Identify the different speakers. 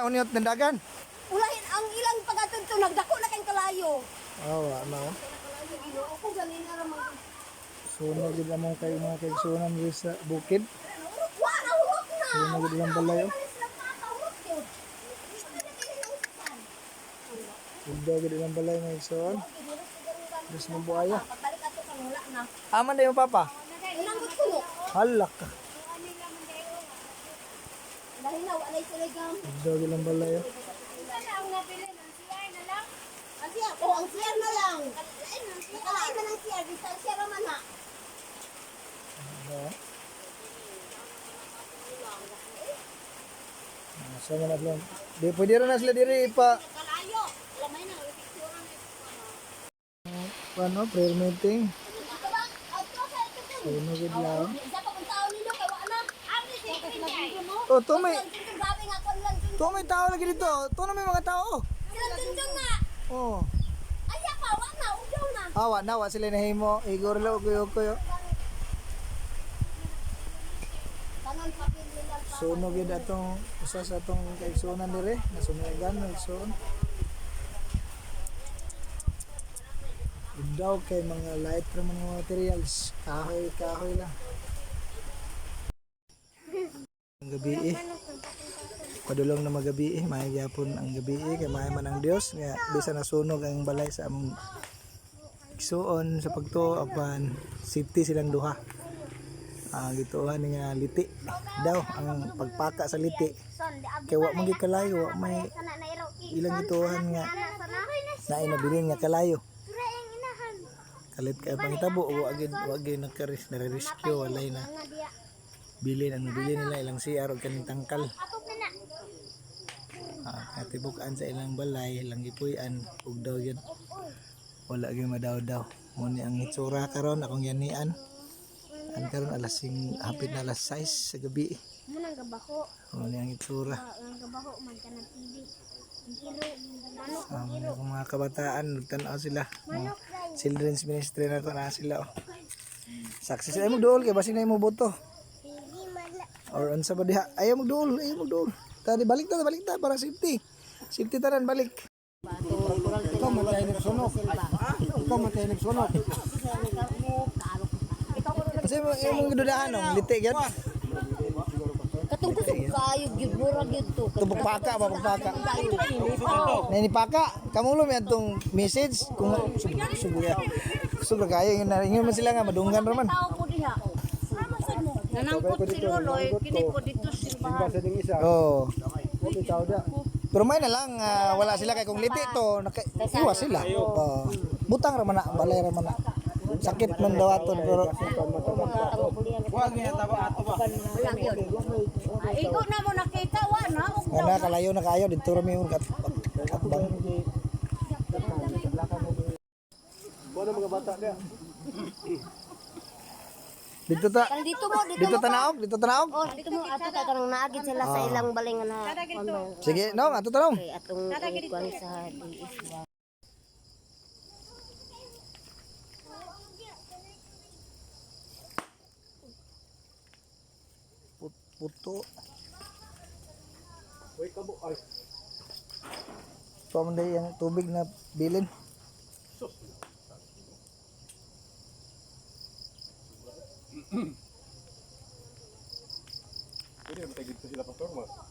Speaker 1: Uniot ng dagan.
Speaker 2: Ulahin ang ilang pagatuntun nagdako na kang kalayo.
Speaker 1: Oh, ano?
Speaker 2: Ginoo ko ganin na ramang.
Speaker 1: Sunog gid among kay mga kaigsunan diri sa bukid.
Speaker 2: Wa na hurot na.
Speaker 1: Sunog gid lang balay. Sunog gid lang balay mga kaigsunan. Bis mo buaya.
Speaker 2: Pagbalik ato kang wala na.
Speaker 1: Aman dayo papa.
Speaker 2: Inanggot ko no.
Speaker 1: Halak ka.
Speaker 2: Dahil na wala sila gam.
Speaker 1: Sunog gid lang balay.
Speaker 2: Ang nabili ng CR na lang. Ang CR, ang CR na lang. Nakalain na ng CR, distansya naman ha.
Speaker 1: Sama na lang. Di pwede rin na sila diri pa.
Speaker 2: Kalayo. Lamay na, picture na.
Speaker 1: Ano, prayer meeting.
Speaker 2: Ito ba? Outro sa ito din.
Speaker 1: Sunog gid lang.
Speaker 2: Isa pa kung tao nilo kay wa na. Abi sa ito.
Speaker 1: Oh, to may
Speaker 2: Babi nga kon lang.
Speaker 1: tao lagi dito. To na may mga tao.
Speaker 2: Sila tunjong nga.
Speaker 1: Oh.
Speaker 2: Ay pa wa na, ugyaw na.
Speaker 1: Awa na wa sila nahimo. Igor lo kuyo.
Speaker 2: Tanon papel nila pa.
Speaker 1: Sunog gid atong usa sa atong kaigsunan dire. Nasunugan ng igsoon. Daw kay mga light ra man mga materials. Kahoy lang. Ang gabi padulong na magabi may gyapon ang gabi kay may man ang Dios nga bisan nasunog ang balay sa among igsoon sa pagtuo apan safety silang duha. Gituhan nga liti daw ang pagpaka sa liti kay wa man kalayo wa may ilang gituhan nga naay nabilin nga kalayo kalit kay pangitabo wa gid nare-rescue walay na bilin ang nabili nila ilang CR o kaning tangkal katibukan sa ilang balay ilang gipuy-an ug daw yun wala gyud madaw mo ni ang itsura karon akong yanian ang karon hapit na alas 6 sa gabi
Speaker 2: Munang gabaho.
Speaker 1: mo ni ang itsura
Speaker 2: Ang gabaho man ka ng TV.
Speaker 1: mga kabataan nagtan-aw sila children's ministry na to na sila success ay mo duol kay basin na mo boto or unsa ba diha ayaw magduol tadi balik ta para safety tanan balik ikaw matay ni sunog kasi yung gidudahan ng liti gyud
Speaker 2: Katong kusog kayo gibura gyud to.
Speaker 1: tubok paka nani paka kamulo mi adtong message kung subuya kusog kayo ingon man sila nga madunggan ra man
Speaker 2: Tao ko diha. Nanangkot si Loloy, kini ko dito simbahan.
Speaker 1: oh pero may na lang wala sila kay kung liti to iwas sila butang ra man na balay ra man na sakit man daw aton pero
Speaker 2: Wag niya taba ato ba. Igo na mo nakita wa na.
Speaker 1: wala kalayo na kayo dito ra mi yung katbang mga bata dia dito tanaog
Speaker 2: Oh, dito mo ato ta kanang naagid sila sa ilang balay nga na.
Speaker 1: sige no ato tanaog
Speaker 2: Kay atong kuan sa DSW.
Speaker 1: puto pamanday yung tubig na bilin
Speaker 3: Pwede, matagid ko sila pastor mo.